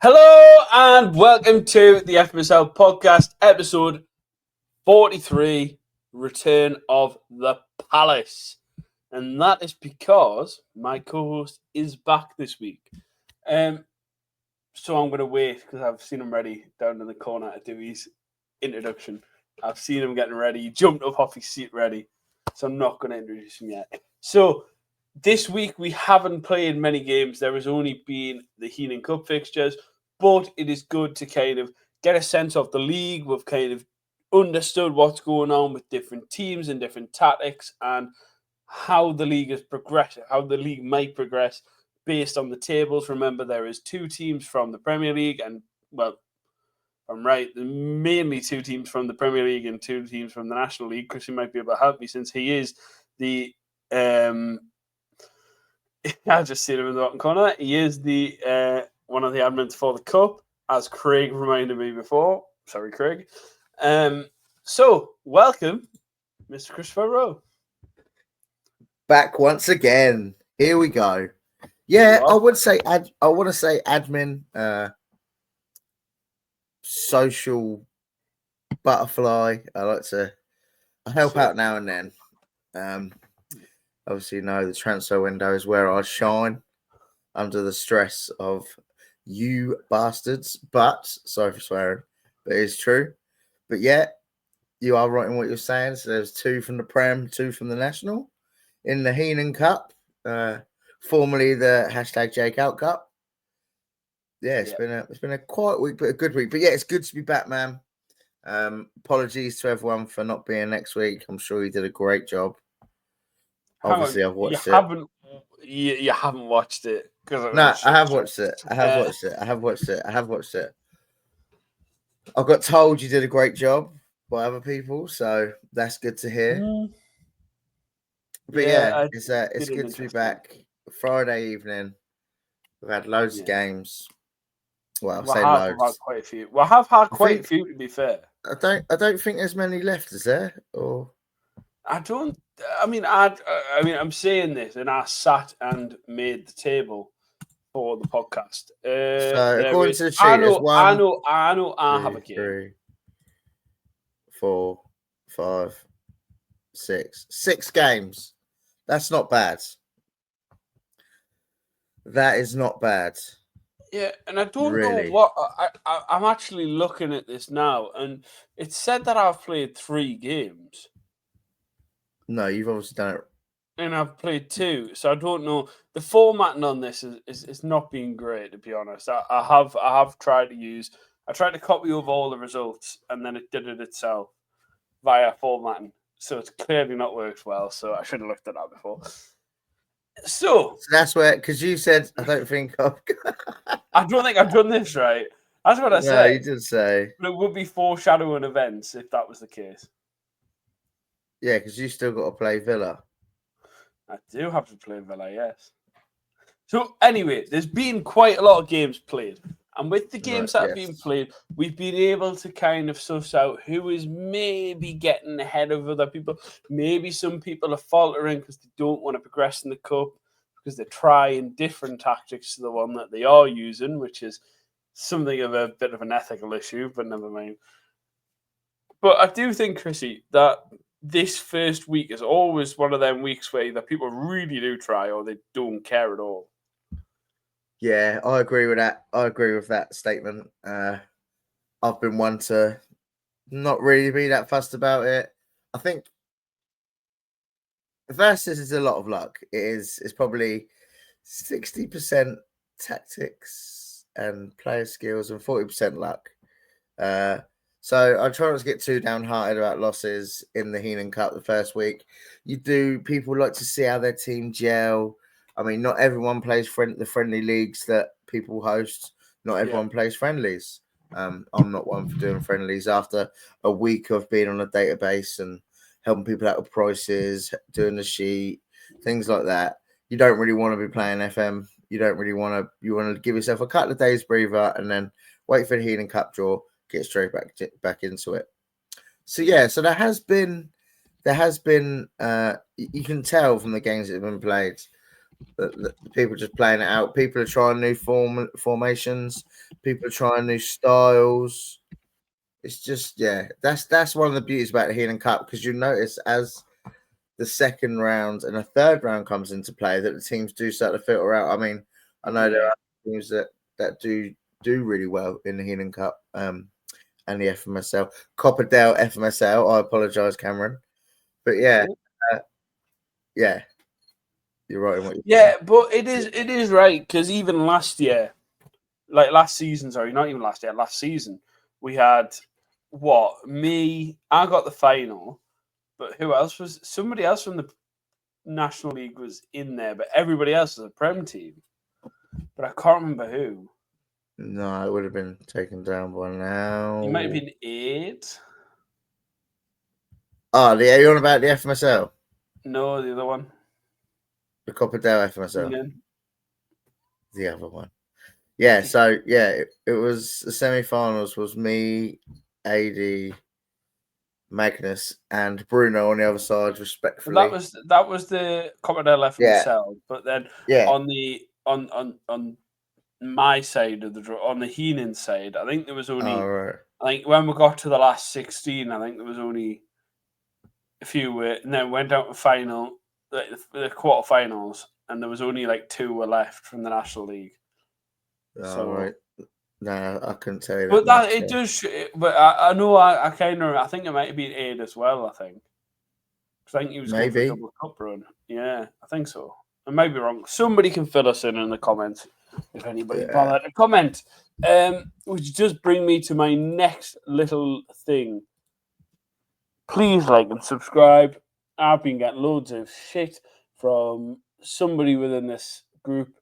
Hello and welcome to the FMSL podcast, episode 43, Return of the Palace. And that is because my co-host is back this week. So I'm going to wait because I've seen him ready down in the corner to do his introduction. I've seen him getting ready. He jumped up off his seat ready. So I'm not going to introduce him yet. So this week we haven't played many games. There has only been the Heenan Cup fixtures. But it is good to kind of get a sense of the league. We've kind of understood what's going on with different teams and different tactics and how the league is progressing, how the league might progress based on the tables. Remember, there is two teams from the Premier League and, well, I'm right, mainly two teams from the Premier League and two teams from the National League. Chrissy might be able to help me since he is the... I just seen him in the bottom corner. He is the... one of the admins for the Cup, as Craig reminded me before. Sorry, Craig. So, welcome, Mr. Christopher Rowe. Back once again. Here we go. Yeah, I want to say admin, social butterfly. I help out now and then. Obviously, the transfer window is where I shine under the stress of you bastards, but sorry for swearing, but it's true. But yeah, you are right in what you're saying. So there's two from the Prem, two from the National in the Heenan Cup, formerly the #JakeOut Cup. Yeah, it's been a quiet week, but a good week. But yeah, it's good to be back, man. Apologies to everyone for not being next week. I'm sure you did a great job. Obviously, I've watched it. You haven't watched it. No, I have watched it. I have watched it. I got told you did a great job by other people, so that's good to hear. But it's good to be back. Friday evening, we've had loads of games. Well, I'll say loads. Had quite a few. Well, I have had quite a few, to be fair. I don't think there's many left, is there? Or I'm saying this, and I sat and made the table for the podcast. So according to the sheet, I have a game. 3, 4, 5, 6 games. That's not bad. That is not bad. Yeah, and I don't know what I'm actually looking at this now, and it said that I've played 3 games. No, you've obviously done it. And I've played 2, so I don't know. The formatting on this is not being great, to be honest. I have tried to copy over all the results, and then it did it itself via formatting. So it's clearly not worked well. So I should have looked at that before. So that's where, because you said I don't think I don't think I've done this right. That's what I said. No, you did say. But it would be foreshadowing events if that was the case. Yeah, because you still got to play Villa. I do have to play Villa, yes. So anyway, there's been quite a lot of games played. And with the games that have been played, we've been able to kind of suss out who is maybe getting ahead of other people. Maybe some people are faltering because they don't want to progress in the Cup, because they're trying different tactics to the one that they are using, which is something of a bit of an ethical issue, but never mind. But I do think, Chrissy, that this first week is always one of them weeks where either people really do try or they don't care at all. Yeah, I agree with that. I agree with that statement. I've been one to not really be that fussed about it. I think versus is a lot of luck. It's probably 60% tactics and player skills and 40% luck. So I try not to get too downhearted about losses in the Heenan Cup the first week. People like to see how their team gel. I mean, not everyone plays the friendly leagues that people host. Not everyone plays friendlies. I'm not one for doing friendlies after a week of being on a database and helping people out with prices, doing the sheet, things like that. You don't really want to be playing FM. You don't really want to. You want to give yourself a couple of days breather and then wait for the Heenan Cup draw. Get straight back into it. So yeah, so there has been you can tell from the games that have been played The people just playing it out. People are trying new formations. People are trying new styles. It's just that's one of the beauties about the Heenan Cup, because you notice as the second round and a third round comes into play that the teams do start to filter out. I mean, I know there are teams that do really well in the Heenan Cup and the FMSL. Copperdale FMSL. I apologise, Cameron. But yeah, you're right in what you're saying. But it is right, because even last year, like last season, sorry, not even last year, last season, we had I got the final, but who else was somebody else from the National League was in there, but everybody else was a Prem team. But I can't remember who. No, it would have been taken down by now. It might have been 8. Oh, you're on about the FMSL? No, the other one. The Copperdale FMSL. Yeah. The other one. Yeah, so it was the semi-finals was me, AD, Magnus, and Bruno on the other side, respectfully. That was the Copperdale FMSL, but then on the on my side of the draw, on the Heenan side, I think there was only I think when we got to the last 16, I think there was only a few, and then went out to final, the quarterfinals, and there was only like 2 were left from the National League. Right. No, I couldn't tell you that. But it does. But I know I kind of I think it might have been 8 as well. I think he was going for a double cup run. Yeah, I think so. I might be wrong. Somebody can fill us in the comments if anybody bothered to comment. Which does bring me to my next little thing. Please like and subscribe. I've been getting loads of shit from somebody within this group.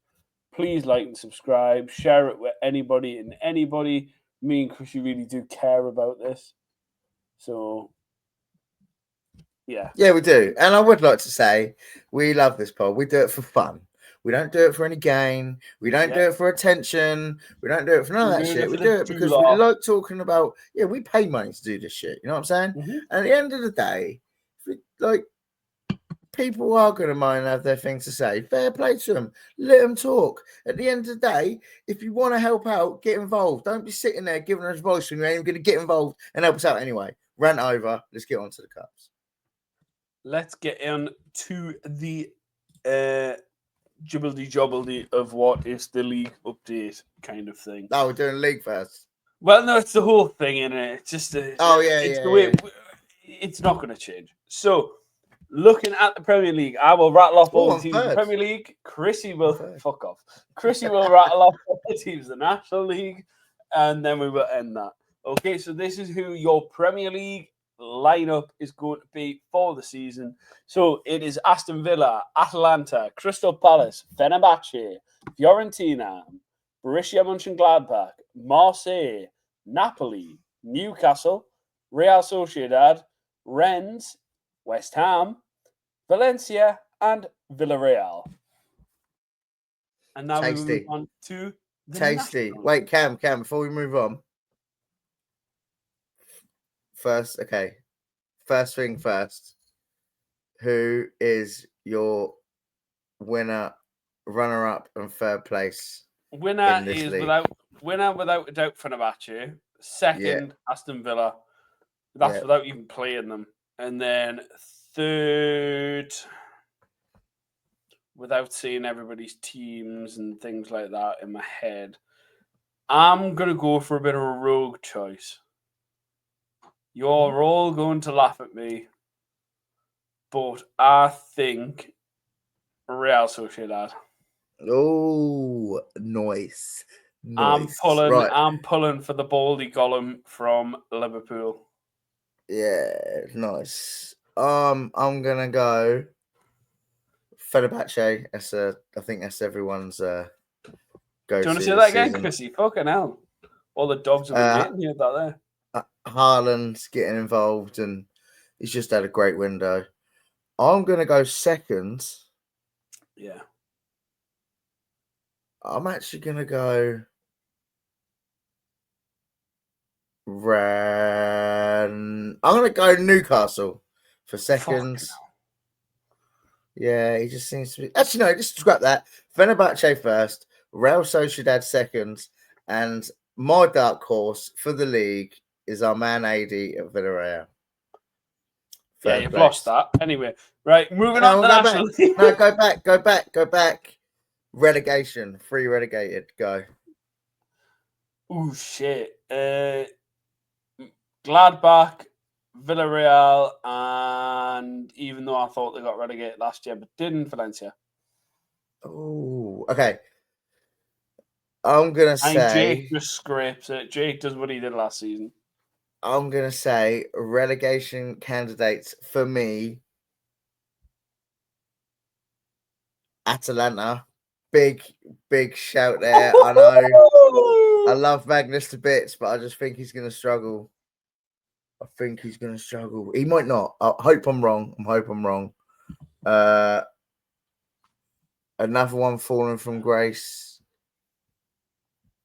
Please like and subscribe. Share it with anybody and anybody. Me and Chrissy really do care about this. So, yeah. Yeah, we do. And I would like to say we love this pod. We do it for fun. We don't do it for any gain. We don't do it for attention. We don't do it for none of that shit. We do it because we like talking about, we pay money to do this shit. You know what I'm saying? Mm-hmm. And at the end of the day, people are going to mind and have their things to say. Fair play to them. Let them talk. At the end of the day, if you want to help out, get involved. Don't be sitting there giving us advice when you ain't going to get involved and help us out anyway. Rant over. Let's get on to the cups. Let's get on to the jibbledy-jobbledy of what is the league update kind of thing. Oh, we're doing league first. Well, no, it's the whole thing, isn't it? It's just the way. It's not going to change. So, looking at the Premier League, I will rattle off all the teams in the Premier League. Chrissy will fuck off. Chrissy will rattle off all the teams in the National League, and then we will end that. Okay, so this is who your Premier League lineup is going to be for the season. So it is Aston Villa, Atalanta, Crystal Palace, Fenerbahce, Fiorentina, Borussia Mönchengladbach, Marseille, Napoli, Newcastle, Real Sociedad, Rennes, West Ham, Valencia, and Villarreal. And now we move on to the Tasty. Wait, Cam, before we move on. First thing first. Who is your winner, runner-up, and third place? Winner is league? without a doubt Fenerbahce. Second, Aston Villa. That's without even playing them. And then third, without seeing everybody's teams and things like that in my head, I'm going to go for a bit of a rogue choice. You're all going to laugh at me, but I think Real Sociedad. Oh, nice. I'm pulling for the baldy golem from Liverpool. Yeah, nice. I'm gonna go Fenerbahce. I think that's everyone's go. Do you want to say that again, Chrissy? Fucking hell! All the dogs have been waiting here about there. Haaland's getting involved, and he's just had a great window. I'm gonna go second. Yeah. I'm actually gonna go. I'm gonna go Newcastle for second. Yeah, he just seems to be. Actually, no, just scrap that. Fenerbahce first, Real Sociedad second, and my dark horse for the league is our man AD at Villarreal. Yeah, Third you've place. lost that. Anyway, right, moving No, on to we'll go National back. League. No, go back. Relegation, 3 relegated. Go. Oh, shit. Gladbach, Villarreal, and even though I thought they got relegated last year, but didn't, Valencia. Oh, okay. I'm gonna I think Jake say. just scrapes it. Jake does what he did last season. I'm gonna say relegation candidates for me. Atalanta, big shout there. I know. I love Magnus to bits, but I just think he's gonna struggle. I think he's gonna struggle. He might not. I hope I'm wrong. Another one falling from grace.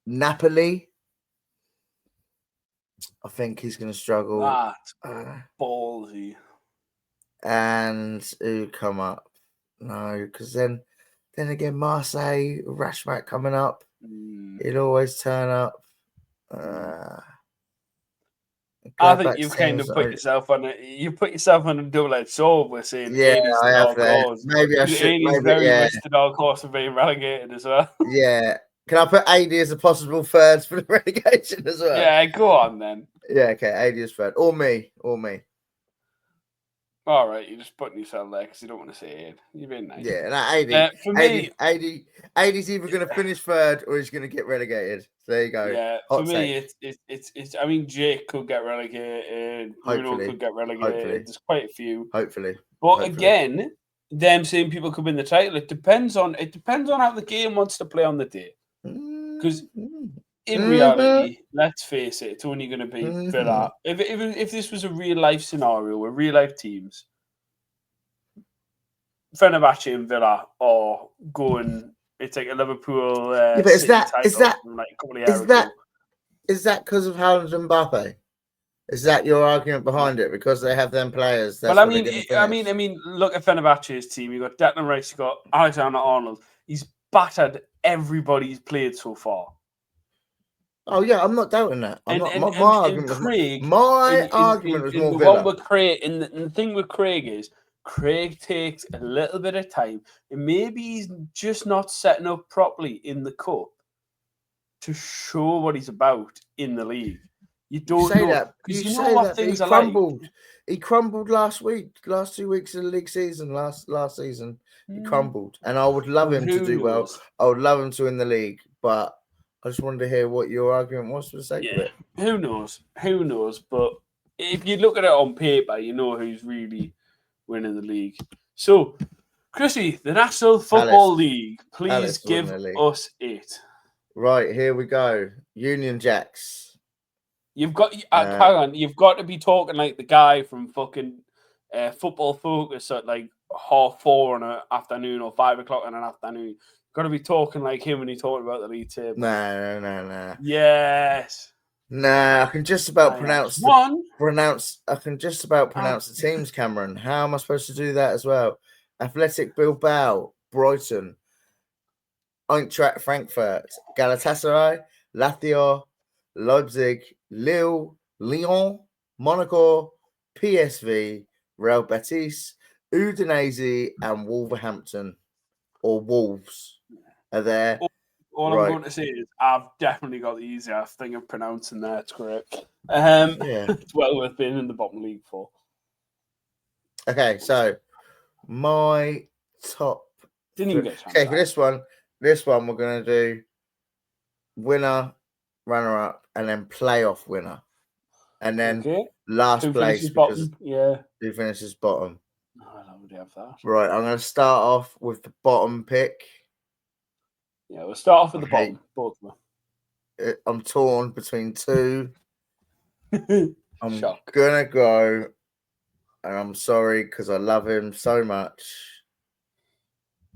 Napoli. I think he's gonna struggle. That's ballsy. And who come up? No, because then again, Marseille, Rashmak coming up. He'll always turn up. I think you've kind of put yourself on a double-edged sword. We're saying yeah, 80's I the have dark that. horse. Maybe I should. 80's Maybe, very yeah. much the dark horse of being relegated as well. Yeah. Can I put AD as a possible third for the relegation as well? Yeah, go on then. Yeah, okay. AD is third. Or me. All right, you're just putting yourself there because you don't want to say it. You're being nice. Yeah, no, AD. For me, AD's either going to finish third or he's going to get relegated. So there you go. Yeah, Hot for me, take. it's. I mean, Jake could get relegated. Bruno could get relegated. There's quite a few. But again, them same people could win the title. It depends on how the game wants to play on the day. Because in reality, let's face it, it's only going to be Villa. If this was a real life scenario with real life teams, Fenerbahce and Villa are going. It's like a Liverpool. Yeah, but is that like a couple of years ago. Is that because of Haaland and Mbappe? Is that your argument behind it? Because they have them players. That's Well, I mean, look at Fenerbahce's team. You got Declan Rice. You got Alexander Arnold. He's battered everybody he's played so far. Oh yeah, I'm not doubting that. My argument was more Villa. With Craig, and the thing with Craig is Craig takes a little bit of time, and maybe he's just not setting up properly in the cup to show what he's about in the league. You don't say know that because you know say what that, things he are crumbled. like. He crumbled last 2 weeks of the league season. Last season, he crumbled, and I would love him to do well. I would love him to win the league, but I just wanted to hear what your argument was for the sake of it. Who knows? But if you look at it on paper, you know who's really winning the league. So, Chrissy, the National Football League, please give us it. Right, here we go. Union Jacks. You've got hang on. You've got to be talking like the guy from fucking Football Focus at like 4:30 in an afternoon or 5 o'clock in an afternoon. You've got to be talking like him when he talked about the league table. No. Yes. Nah, I can just about pronounce the teams, Cameron. How am I supposed to do that as well? Athletic Bilbao, Brighton, Eintracht Frankfurt, Galatasaray, Lazio, Leipzig, Lille, Lyon, Monaco, PSV, Real Betis, Udinese, and Wolverhampton, or Wolves, are there. All I'm going to say is I've definitely got the easier thing of pronouncing that. It's correct. It's well worth being in the bottom league for. Okay, so my top. Didn't even get for this one we're going to do winner, runner up, and then playoff winner, and then last place because who finishes bottom. I don't have that. Right, I'm going to start off with the bottom pick. Yeah, we'll start off with the bottom. Both of them. I'm torn between two. I'm gonna go, and I'm sorry because I love him so much.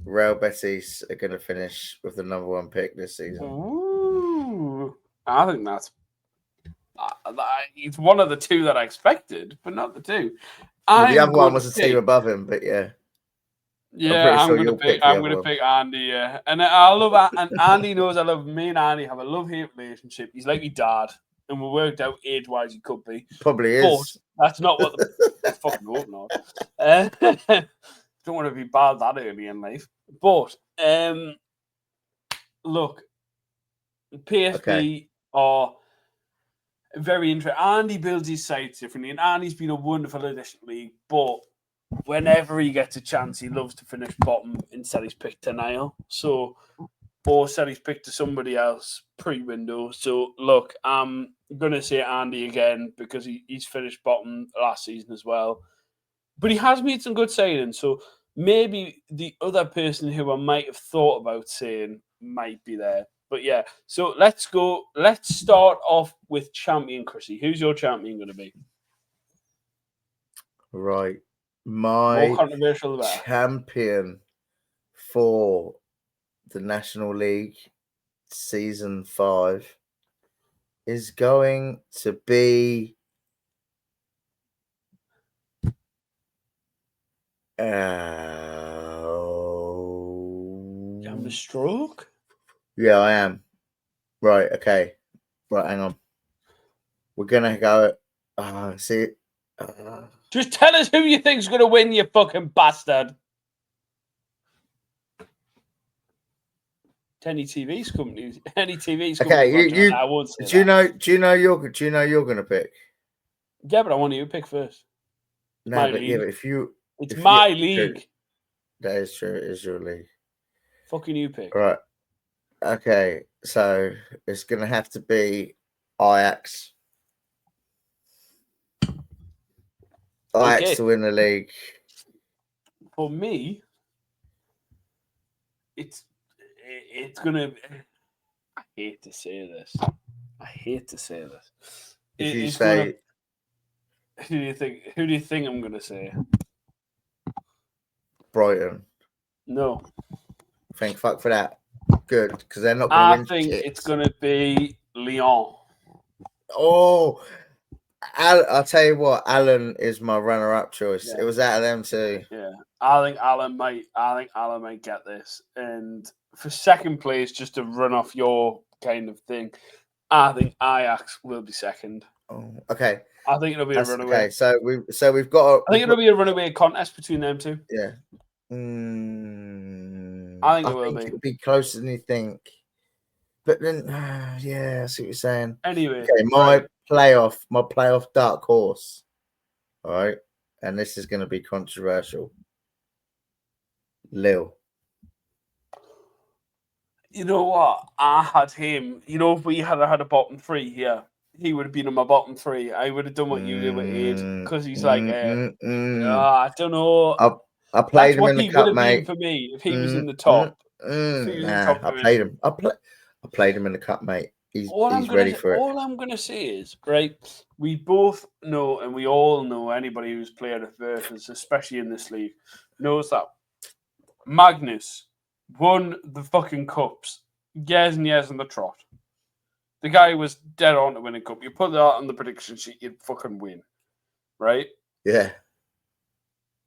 Real Betis are going to finish with the number 1 pick this season. Ooh, I think that's it's one of the two that I expected, but not the two. Well, the other one was a team above him, but yeah. Yeah, pretty I'm sure gonna you'll pick. pick the I'm other gonna one. pick Andy. Yeah, and I love and Andy knows I love. Me and Andy have a love-hate relationship. He's like my dad, and we worked out age-wise he could be, Probably but is. that's not what the fucking hope not. Don't want to be bad that early in life, but look, PSB Okay. are very interesting. Andy builds his sites differently, and Andy's been a wonderful addition to the league, but whenever he gets a chance, he loves to finish bottom instead he's picked to Niall. So, or said he's picked to somebody else pre-window. So, look, I'm going to say Andy again because he's finished bottom last season as well. But he has made some good signings. So, maybe the other person who I might have thought about saying might be there. But yeah, so let's go. Let's start off with champion Chrissy. Who's your champion going to be? Right. More My controversial the better. champion for the National League season 5 is going to be You having a stroke? yeah, I am. Right, okay. Right, hang on. We're gonna go see Just tell us who you think's going to win, you fucking bastard. Any TV's companies, any TV's okay, companies. you I won't say do you that. know you're gonna pick? Yeah, but I want you to pick first. No, My but league. yeah, but if you It's if my you, league. that is true, it is your league. Fucking you pick. Right. Okay, so it's gonna have to be Ajax. Ajax Okay. to win the league. For me, it's gonna. I hate to say this. If you It's say gonna. Who do you think I'm gonna say? Brighton, No. thank fuck for that. Good, because they're not gonna I win think shit. it's gonna be Lyon. Oh, I'll tell you what, Alan is my runner-up choice. Yeah. It was out of them two. Yeah, I think Alan might get this. And for second place, just to run off your kind of thing, I think Ajax will be second. Oh, okay. I think it'll be a runaway. Okay, so we've got. I think it'll be a runaway contest between them two. Yeah. I think it will be. It'll be closer than you think. But then, yeah, I see what you're saying. Anyway, Okay, my playoff dark horse. All right, and this is going to be controversial. Lil. You know what? I had him. You know, if we had a bottom three here, he would have been in my bottom three. I would have done what you did with Aid because he's like, I don't know. I played That's him what in the he cup, would have been mate. for me if he was in the top. Nah, I played him. I played him in the cup, mate. He's ready for it. All I'm gonna say is, right, we both know, and we all know, anybody who's played at versus, especially in this league, knows that Magnus won the fucking cups years and years on the trot. The guy was dead on to win a cup. You put that on the prediction sheet, you'd fucking win, right? Yeah.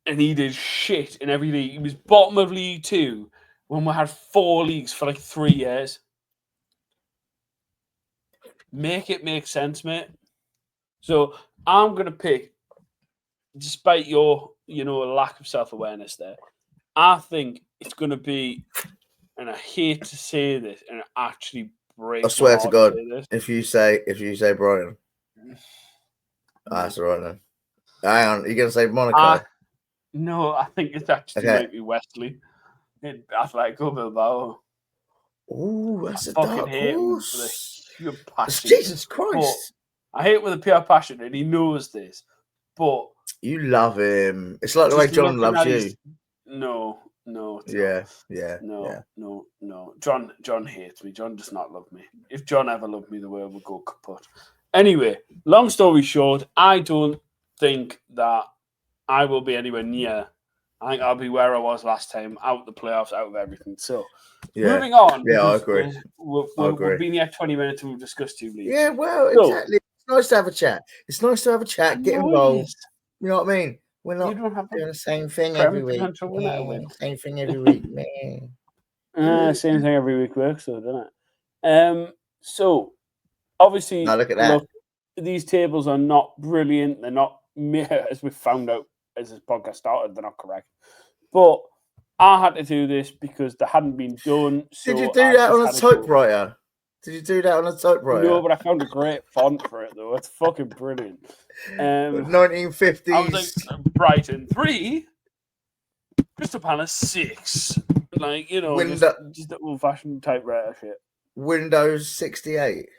And he did shit in every league. He was bottom of League 2 when we had 4 leagues for like 3 years. Make it make sense, mate. So I'm going to pick, despite your, lack of self-awareness there, I think it's going to be, and I hate to say this, and it actually breaks I swear my to heart God, say this. if you say Brighton, that's all right then. Hang on, you're going to say Monaco? No, I think it's actually might be Wesley. Atletico Bilbao. Oh, that's I a fucking dark hate horse. him for the pure passion. Jesus Christ. But I hate with the pure passion, and he knows this. But you love him. It's like the way John loves you. No. Yeah. No. John hates me. John does not love me. If John ever loved me, the world would go kaput. Anyway, long story short, I don't think that I will be anywhere near. I think I'll be where I was last time, out the playoffs, out of everything. So, moving on. Yeah, I agree. We've been here 20 minutes and we've discussed 2 leagues. Yeah, well, exactly. It's nice to have a chat. Get involved. You know what I mean? We're You not don't have doing a the same thing Prem every week. potential winner to win. Same thing every week, man. Same thing every week works, though, doesn't it? So obviously, Now look at that. These tables are not brilliant. They're not, as we found out as this podcast started, they're not correct. But I had to do this because they hadn't been done. So Did you do that on a typewriter? Did you do that on a typewriter? No, but I found a great font for it, though. It's fucking brilliant. 1950s. I was like, Brighton 3, Crystal Palace 6. Like, you know, just the old-fashioned typewriter shit. Windows 68.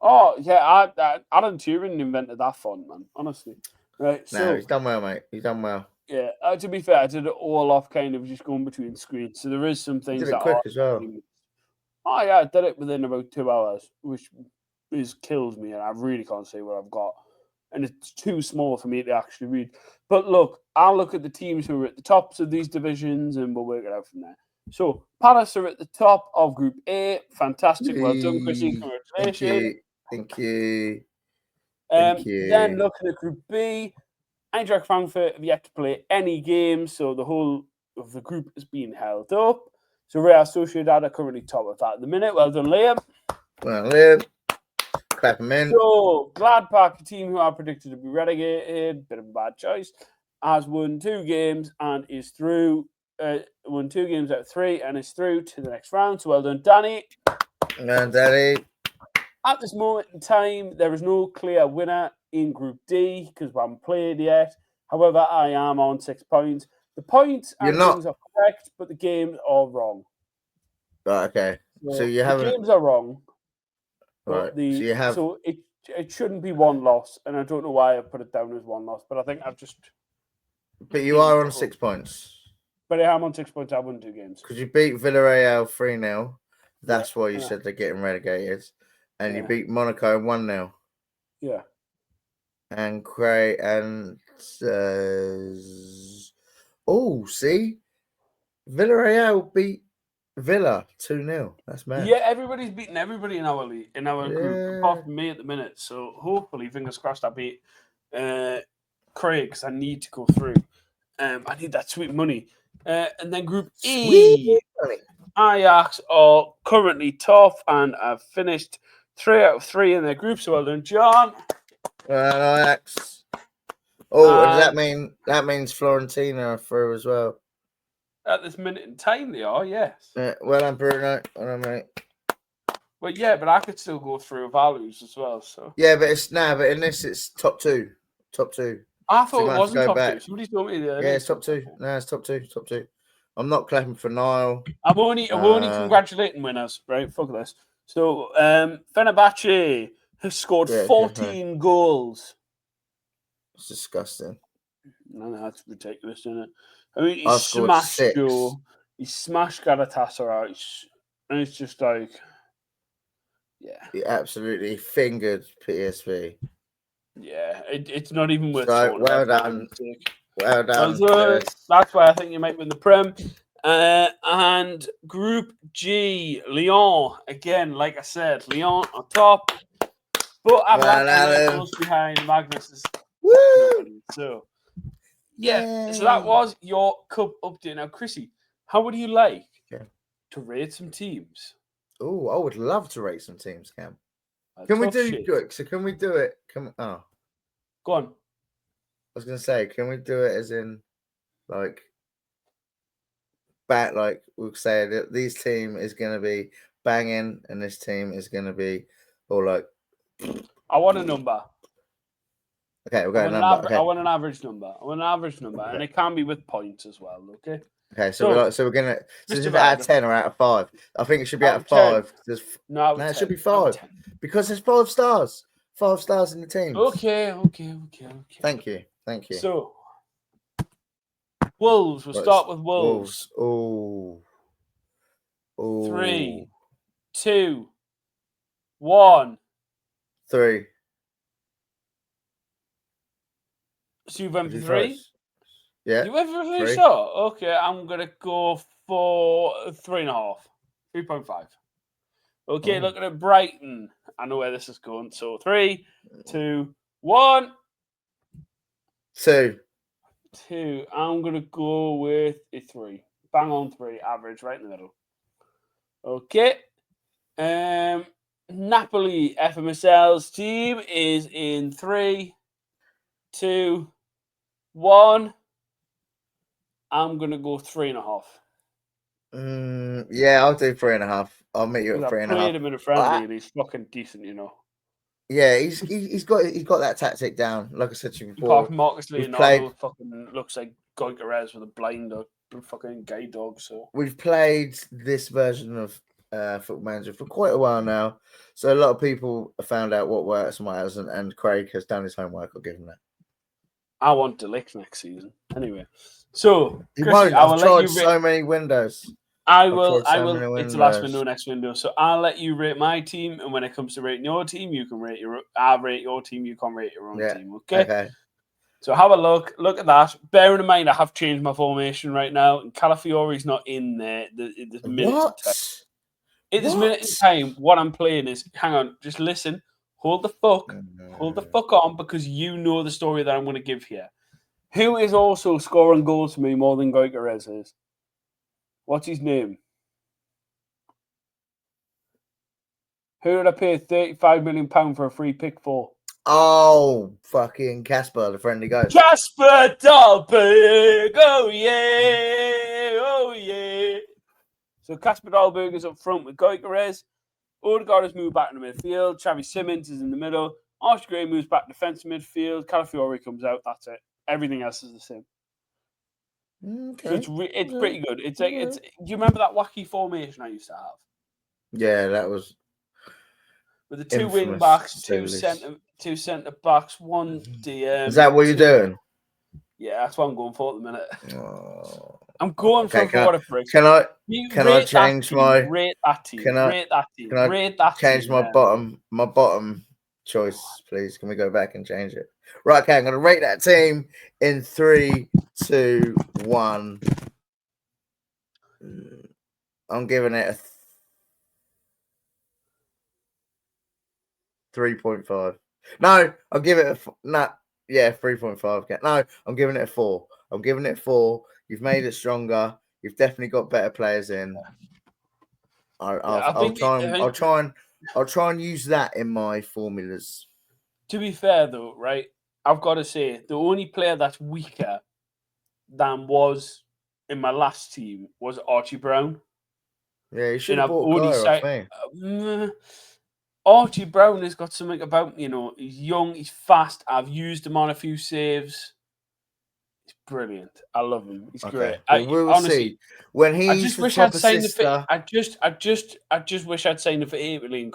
Oh, yeah, Alan Turing invented that font, man, honestly. Right, No, he's done well, mate. He's done well. Yeah, to be fair, I did it all off kind of just going between screens. So there is some things you did that it quick as well. Oh, yeah, I did it within about 2 hours, which kills me, and I really can't say what I've got. And it's too small for me to actually read. But look, I'll look at the teams who are at the tops of these divisions, and we'll work it out from there. So, Palace are at the top of Group A. Fantastic. Well done, Chrissy. Congratulations. Thank you. Then looking at Group B, Eintracht Frankfurt have yet to play any games, so the whole of the group is being held up. So Real Sociedad are currently top of that at the minute. Well done, Liam. Well, Liam. Clap him in. So Gladbach, the team who are predicted to be relegated, bit of a bad choice, has won 2 games and is through. Won 2 games out of 3 and is through to the next round. So well done, Danny. Well, Danny. At this moment in time, there is no clear winner in Group D because we haven't played yet. However, I am on 6 points. The points and things are correct, but the games are wrong. Right, okay. So you haven't. The games are wrong. Right. So it shouldn't be 1 loss, and I don't know why I put it down as 1 loss, but I think I've just. But you are on 6 points. But I am on 6 points. I won 2 games because you beat Villarreal 3-0. That's why you said they're getting relegated, and you beat Monaco 1-0. Yeah. And Cray and see, Villarreal beat Villa 2-0. That's mad. Yeah, everybody's beating everybody in our league, in our group, apart from me at the minute. So hopefully, fingers crossed, I beat Craig because I need to go through. I need that sweet money. And then Group E, Ajax are currently top and have finished 3 out of 3 in their group. So well done, John. Well, Ajax. Does that mean Florentina are through as well? At this minute in time, they are, yes. Well done, Bruno. Well done, mate. Well, yeah, but I could still go through values as well. So yeah, but but in this it's top 2. Top 2. I thought it wasn't top 2. Somebody told me the other day. It's top 2. No, it's top 2. Top 2. I'm not clapping for Niall. I'm only congratulating winners, right? Fuck this. So Fenerbahce has scored 14 goals. It's disgusting. No, that's ridiculous, isn't it? I mean, he smashed Joe. He smashed Galatasaray. And it's just like, yeah. He absolutely fingered PSV. Yeah, it's not even worth talking about. Well done. Well done. That's why I think you might win the Prem. And Group G, Lyon. Again, like I said, Lyon on top. But I'm close behind Magnus. Woo! So, yeah. So that was your cup update. Now, Chrissy, how would you like to rate some teams? Oh, I would love to rate some teams, Cam. Can we do it? So can we do it? Go on. I was gonna say, can we do it as in like we'll say that this team is gonna be banging and this team is gonna be I want a number. Okay, we'll go a number. I want an average number. And it can be with points as well, okay? Okay, so we're gonna is it out of 10 or out of 5? I think it should be out of 5. No, it should be 5 because there's 5 stars. 5 stars in the team. Okay. Thank you. So Wolves. We'll start with Wolves. Oh. 3, 2, 1. 3. So you went for 3? Yeah. You went for 3 shot? Okay, I'm going to go for 3.5. 3.5. Okay, looking at Brighton. I know where this is going. So 3, 2, 1. 2. 2. I'm going to go with a 3. Bang on 3, average, right in the middle. Okay. Napoli FMSL's team is in 3, 2, 1. I'm going to go 3.5. Yeah, I'll do 3.5. I'll meet you at I 3.5. played him in a friendly and he's fucking decent, you know. Yeah, he's got that tactic down. Like I said to you Apart before, from Marcus we've Leonardo, played fucking looks like Goikarez with a blind or fucking gay dog. So we've played this version of Football Manager for quite a while now. So a lot of people have found out what works and what hasn't, and Craig has done his homework. I'll give him that. I want Delict next season. Anyway, so He Chrissy, won't. I will I've let tried you so many windows. I I've will. tried I so will. many It's the last windows. window, next window. So I'll let you rate my team, and when it comes to rating your team, you can rate your. I'll rate your team. You can rate your own team. Okay. So have a look. Look at that. Bearing in mind, I have changed my formation right now, and Calafiori's not in there. This minute What? in time. At this minute in time, what I'm playing is. Hang on. Just listen. Hold the fuck. Hold the fuck on, because you know the story that I'm going to give here. Who is also scoring goals for me more than Goikarez is? What's his name? Who did I pay £35 million for a free pick for? Oh, fucking Casper, the friendly ghost. Casper Dahlberg! Oh, yeah! Oh, yeah! So Casper Dahlberg is up front with Goikarez. Odegaard has moved back in the midfield. Xavi Simons is in the middle. Archie Gray moves back defensive midfield. Calafiori comes out. That's it. Everything else is the same. Okay. So it's pretty good. It's like it's. Do you remember that wacky formation I used to have? Yeah, that was With the 2 wing infamous. backs, to say two the least. centre backs, 1 DM. Is that what you're doing? Yeah, that's what I'm going for at the minute. Oh, I'm going okay, for what a prick. can I Rate change that team, my rate that team, can I rate that team, can I rate that change team. my bottom choice, please? Can we go back and change it? Right, okay, I'm gonna rate that team in 3, 2, 1. I'm giving it a 3.5. No, I'll give it a 3.5. No, I'm giving it a 4. I'm giving it a 4. You've made it stronger. You've definitely got better players in. I'll try and use that in my formulas. To be fair, though, right? I've got to say the only player that's weaker than was in my last team was Archie Brown. Yeah, you should have bought Guy off me. Archie Brown has got something about, he's young, he's fast. I've used him on a few saves. He's brilliant. I love him. He's great. Well, we will honestly see when he's I just the wish top I'd signed assister. I just wish I'd signed him for £8 million,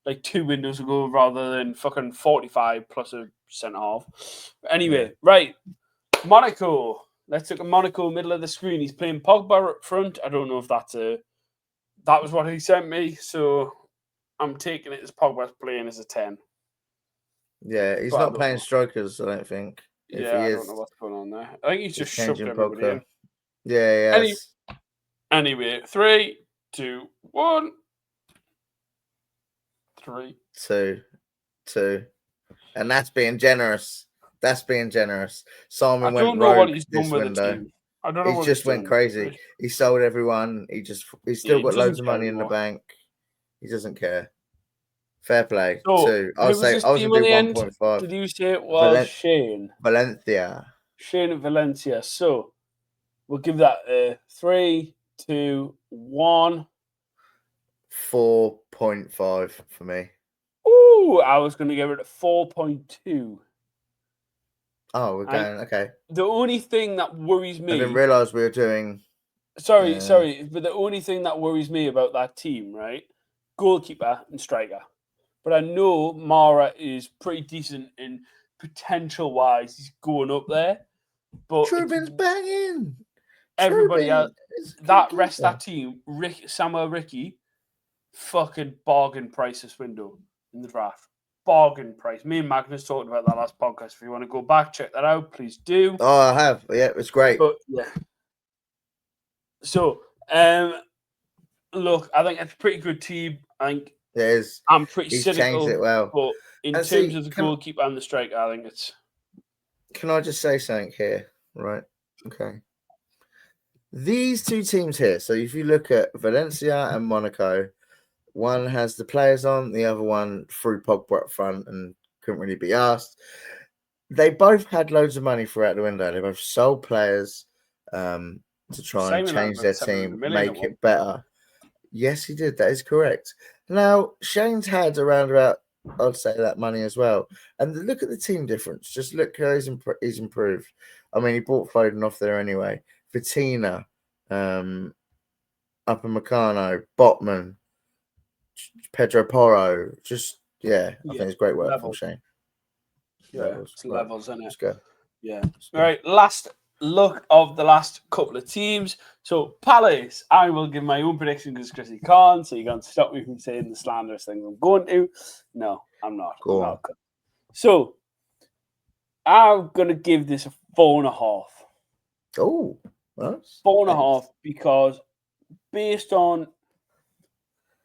like 2 windows ago, rather than fucking 45 plus a centre half. Anyway, right, Monaco. Let's look at Monaco, middle of the screen. He's playing Pogba up front. I don't know if that was what he sent me, so I'm taking it as Pogba's playing as a 10. Yeah, he's not playing strikers, I don't think. If he I is, don't know what's going on there. I think he's just shoved changing everybody Pogba. in. Yeah, he has. Anyway, 3, 2, 1. 3, 2, and that's being generous. That's being generous. Simon I don't went know what rogue he's this done with the window. team. I don't know He what just he's went done. crazy. He sold everyone. He's still got he loads of doesn't care money in the anymore. bank. He doesn't care. Fair play. So, 2. I who was was his gonna team do at the end? 1.5. Did you say it was Shane? Valencia. Shane at Valencia. So, we'll give that a 3, 2, 1. 4.5 for me. Ooh, I was going to give it a 4.2. Oh, we're going okay. The only thing that worries me. I didn't realise we were doing. Sorry, but the only thing that worries me about that team, right? Goalkeeper and striker. But I know Mara is pretty decent in potential wise. He's going up there. But Trubin's banging. Everybody else, that rest that team, Samuel Ricky, fucking bargain price this window in the draft. Bargain price. Me and Magnus talked about that last podcast. If you want to go back, check that out, please do. Oh, I have. Yeah, it's great. But yeah. So, look, I think it's a pretty good team. I think it is. I'm pretty He's cynical. Changed it well. But in terms of the goalkeeper and the striker, I think it's. can I just say something here? Right. Okay. These two teams here. So if you look at Valencia and Monaco, one has the players on, the other one threw Pogba up front and couldn't really be asked. They both had loads of money throughout the window. They both sold players to try and Simon had change about their 700 team, million at make one it better. Yes, he did. That is correct. Now, Shane's had around about, I'd say, that money as well. And look at the team difference. Just look how he's improved. I mean, he bought Foden off there anyway. Vitina, Upamecano, Botman, Pedro Porro. Just, yeah, I think it's great work from level. Shane. Yeah, Levels. it's Right. levels, isn't it? Let's go. Yeah. Let's go. All right, last look of the last couple of teams. So Palace, I will give my own prediction because Chrissy can't, so you can't stop me from saying the slanderous things I'm going to. No, I'm not. Go I'm on. not. So I'm gonna give this a 4.5. Oh, nice. 4.5 because based on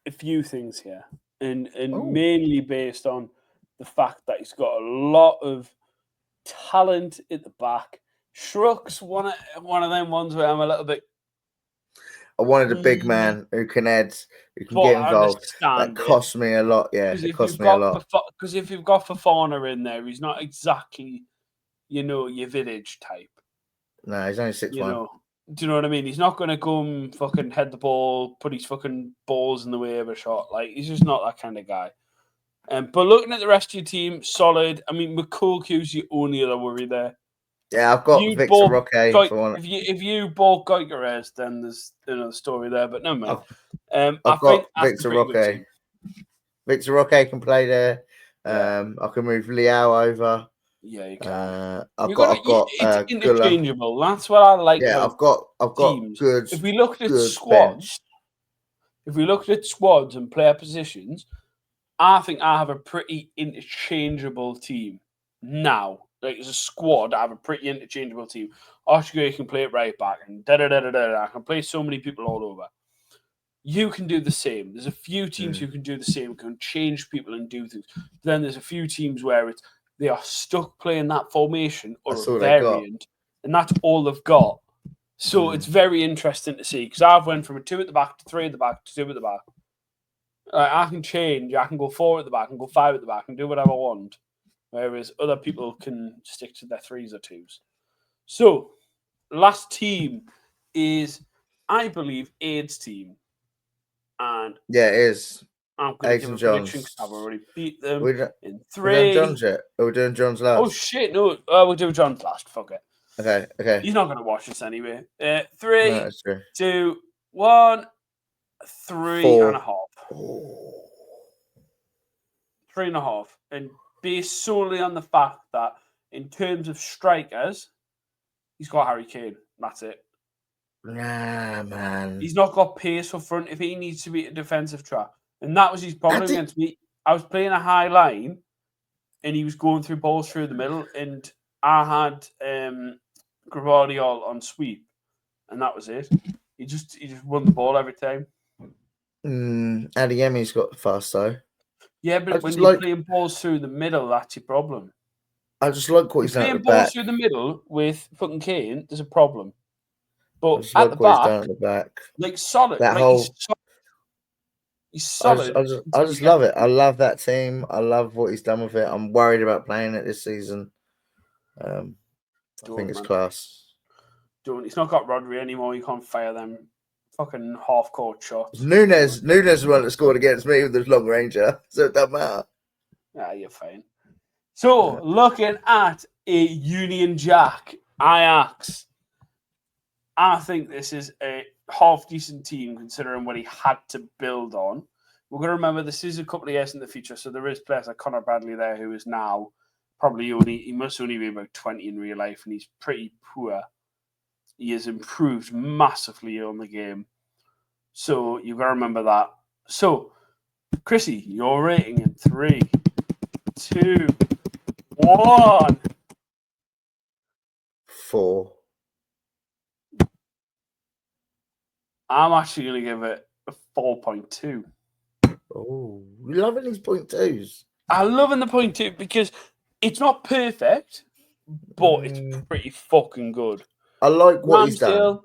a few things here, and Oh. mainly based on the fact that he's got a lot of talent at the back. Shruck's one of them ones where I'm a little bit. I wanted a big man who can add, who can But get I involved. understand That cost me a lot. Yeah, because it cost me a lot. if you've got Fafana in there, he's not exactly, your Vidic type. No, he's only 6'1". Do you know what I mean? He's not going to go and fucking head the ball, put his fucking balls in the way of a shot. Like, he's just not that kind of guy. But looking at the rest of your team, solid. I mean, McCulkew's the only other worry there. Yeah, I've got Victor Roque for one. If you bought Gyökeres, then there's another story there. But no, man. I've got Victor Roque. Victor Roque can play there. I can move Liao over. Yeah, you can. I've got it's interchangeable. That's what I like. Yeah, I've got teams. good. If we looked at squads, and player positions, I think I have a pretty interchangeable team now. Like as a squad, I have a pretty interchangeable team. Oscar can play it right back, and I can play so many people all over. You can do the same. There's a few teams who can do the same, can change people and do things. Then there's a few teams where they are stuck playing that formation or a variant, and that's all they've got. So it's very interesting to see because I've went from a 2 at the back to 3 at the back to 2 at the back. I can change. I can go 4 at the back and go 5 at the back and do whatever I want. Whereas other people can stick to their 3s or 2s. So, last team is, I believe, Aid's team. And yeah, it is. I'm going to give a prediction because I've already beat them in 3. We're doing John's yet? Or we're doing John's last? Oh, shit. No, we'll do John's last. Fuck it. Okay. He's not going to watch this anyway. 3, No, 2, 1, 3.5. 3.5. And based solely on the fact that in terms of strikers, he's got Harry Kane. That's it. Nah, man. He's not got pace up front if he needs to be a defensive trap. And that was his problem against me. I was playing a high line and he was going through balls through the middle and I had Gravadiol on sweep and that was it. He just won the ball every time. Adeyemi's got fast though. Yeah, but when you're playing balls through the middle, that's your problem. I just like what he's done at the back. Playing balls through the middle with fucking Kane, there's a problem. But at the back, like solid. That like whole... He's solid. I just love it. I love that team. I love what he's done with it. I'm worried about playing it this season. I think it's class. He's not got Rodri anymore. You can't fire them fucking half-court shots. Nunes is the one that scored against me with the long ranger, so it doesn't matter. Yeah, you're fine. So, looking at a Union Jack, Ajax, I think this is a half-decent team considering what he had to build on. We're going to remember this is a couple of years in the future, so there is players like Connor Bradley there who is now he must only be about 20 in real life, and he's pretty poor. He has improved massively on the game. So you've got to remember that. So, Chrissy, your rating in 3, 2, 1. 4. I'm actually going to give it a 4.2. Oh, you're loving these 0.2s. I'm loving the 0.2 because it's not perfect. but it's pretty fucking good. I like what he's done. Ramsdale,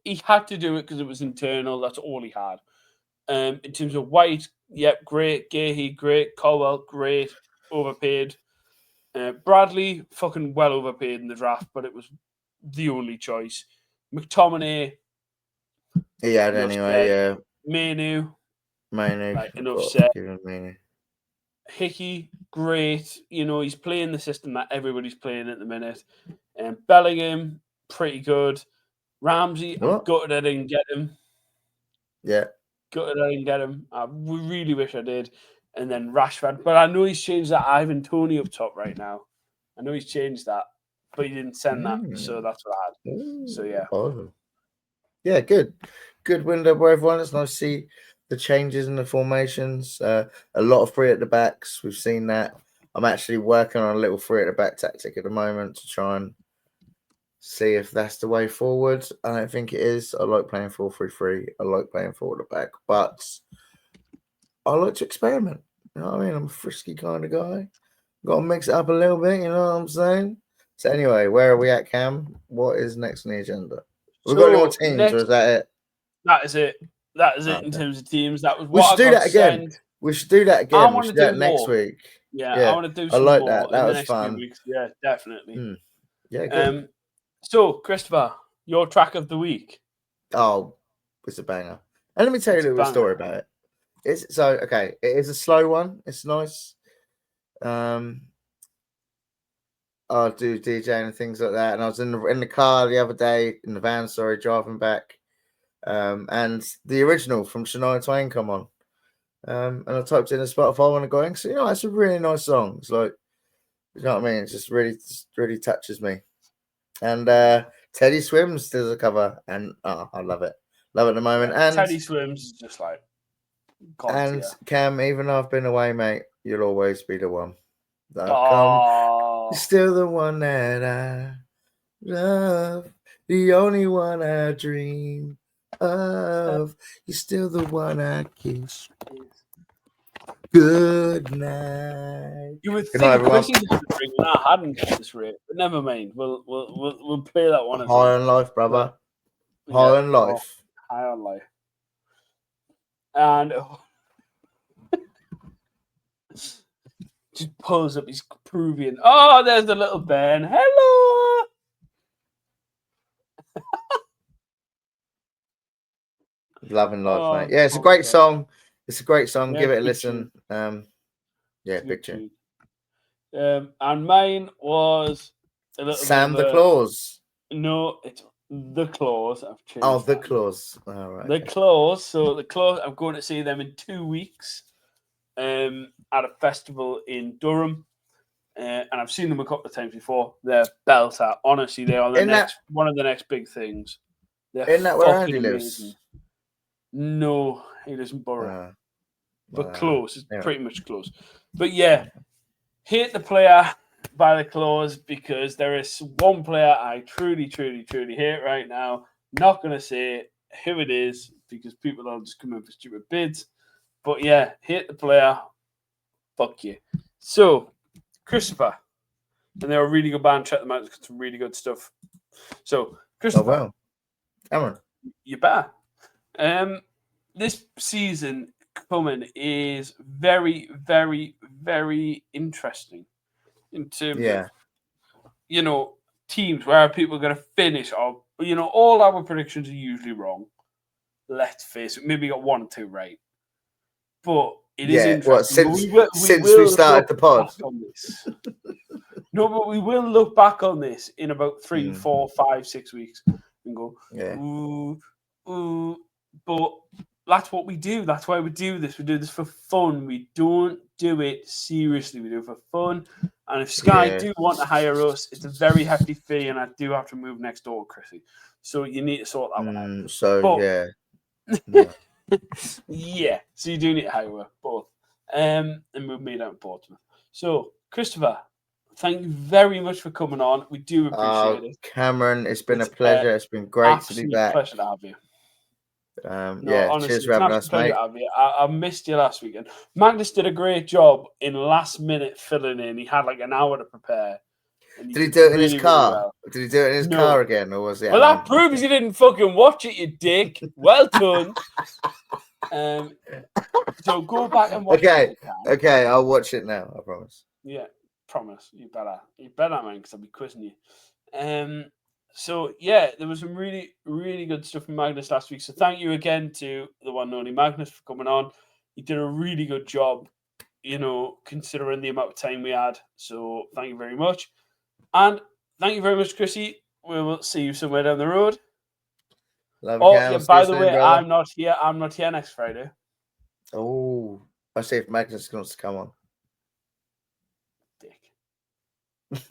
he had to do it because it was internal. That's all he had. In terms of White, yep, great. Gahey, great. Colwell, great. Overpaid. Bradley, fucking well overpaid in the draft, but it was the only choice. McTominay, He had enough anyway, said. yeah. Manu, Manu, enough said. Manu. Hickey, great. You know, he's playing the system that everybody's playing at the minute. Bellingham, pretty good. Ramsey, I'm gutted I didn't get him. Yeah. Gutted I didn't get him. I really wish I did. And then Rashford. But I know he's changed that Ivan Toney up top right now. I know he's changed that. But he didn't send that. So that's what I had. So, yeah. Oh. Yeah, good. Good window for everyone. It's nice to see the changes in the formations. A lot of three at the backs. We've seen that. I'm actually working on a little three at the back tactic at the moment to try and see if that's the way forward. I don't think it is. I like playing 4-3-3. I like playing forward at the back, but I like to experiment. You know what I mean? I'm a frisky kind of guy. Got to mix it up a little bit. You know what I'm saying? So anyway, where are we at, Cam? What is next on the agenda? We've got any more teams, or is that it? That is it. That is it in terms of teams. That was what we should do that again. Sent. We should do that again. I want to to do that next week. Yeah, I want to do some I like more that. That in the was next fun. few weeks. Yeah, definitely. Yeah, good. So, Christopher, your track of the week. Oh, it's a banger. And let me tell you a little story about it. It is a slow one. It's nice. I'll do DJing and things like that. And I was in the car the other day, in the van, driving back. And the original from Shania Twain come on. And I typed in a Spotify one and going, so it's a really nice song. It's like, you know what I mean? It just really touches me. And Teddy Swims does a cover, and I love it. Love it at the moment. Yeah, and Teddy Swims is just like and Cam, even though I've been away, mate, you'll always be the one. You're still the one that I love, the only one I dream of. You're still the one I kiss. Good night. You would think Chrissy had a drink and I hadn't at this rate, but never mind. We'll play that one. High on life, brother. High on life. High on life. And just pulls up his Peruvian. Oh, there's the little Ben. Hello. Loving life, mate. Yeah, it's a great song. It's a great song. Give it a listen. Big tune. And mine was a little Sam the Claus. No, it's the Claus. I've changed. Oh, the Claus. All right. The Claus. So the Claus. I'm going to see them in 2 weeks. At a festival in Durham. And I've seen them a couple of times before. They're belter. Honestly, they are one of the next big things. Isn't that where Andy lives? No, he doesn't Borough. But close. It's pretty much close. But yeah, hate the player by the Claus because there is one player I truly, truly, truly hate right now. Not going to say who it is because people are just coming for stupid bids. But yeah, hate the player. Fuck you. So, Christopher. And they're a really good band. Check them out. It's some really good stuff. So, Christopher. Oh, wow. Cameron. You better. This season coming is very, very, very interesting in terms of, teams where people are going to finish. Or, all our predictions are usually wrong. Let's face it. Maybe got 1 or 2 right. But it is interesting. Since we started the pod. No, but we will look back on this in about 3, 4, 5, 6 weeks and go, ooh. But that's what we do. That's why we do this. We do this for fun. We don't do it seriously. We do it for fun. And if Sky do want to hire us, it's a very hefty fee, and I do have to move next door, Chrissy. So you need to sort that one out. So you do need to hire us both. And move me down to Portsmouth. So, Christopher, thank you very much for coming on. We do appreciate it. Cameron, it's been a pleasure. It's been great to be back. Pleasure to have you. Honestly, cheers for having us, mate. I missed you last weekend. Magnus did a great job in last minute filling in. He had like an hour to prepare. And Did he do it in his really, really car? well. Did he do it in his No. car again, or was it? Well, at that home? proves you didn't fucking watch it, you dick. Well done. So go back and watch it. Okay, if you can. okay, I'll watch it now. I promise. Yeah, promise. You better, man, because I'll be quizzing you. So yeah, there was some really, really good stuff from Magnus last week. So thank you again to the one and only Magnus for coming on. He did a really good job, considering the amount of time we had. So thank you very much. And thank you very much, Chrissy. We will see you somewhere down the road. Love Oh, Cam. yeah, See by you the soon, way, brother. I'm not here. I'm not here next Friday. Oh, I see if Magnus wants to come on. Dick.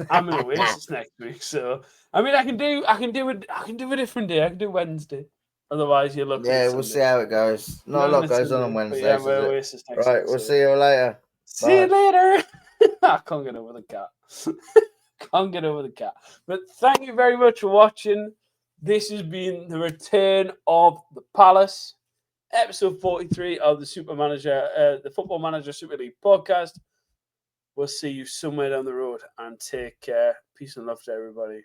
I'm in Oasis next week, so I mean, I can do a different day. I can do Wednesday. Otherwise, you're looking. Yeah, at we'll Sunday. see how it goes. Not a lot goes on Sunday, but yeah, Wednesdays, we're is it? Oasis next Right, week. we'll So. see you later. See you Bye. later. I can't get over the cat. Can't get over the cat. But thank you very much for watching. This has been the return of the Palace, episode 43 of the the Football Manager Super League podcast. We'll see you somewhere down the road, and take care. Peace and love to everybody.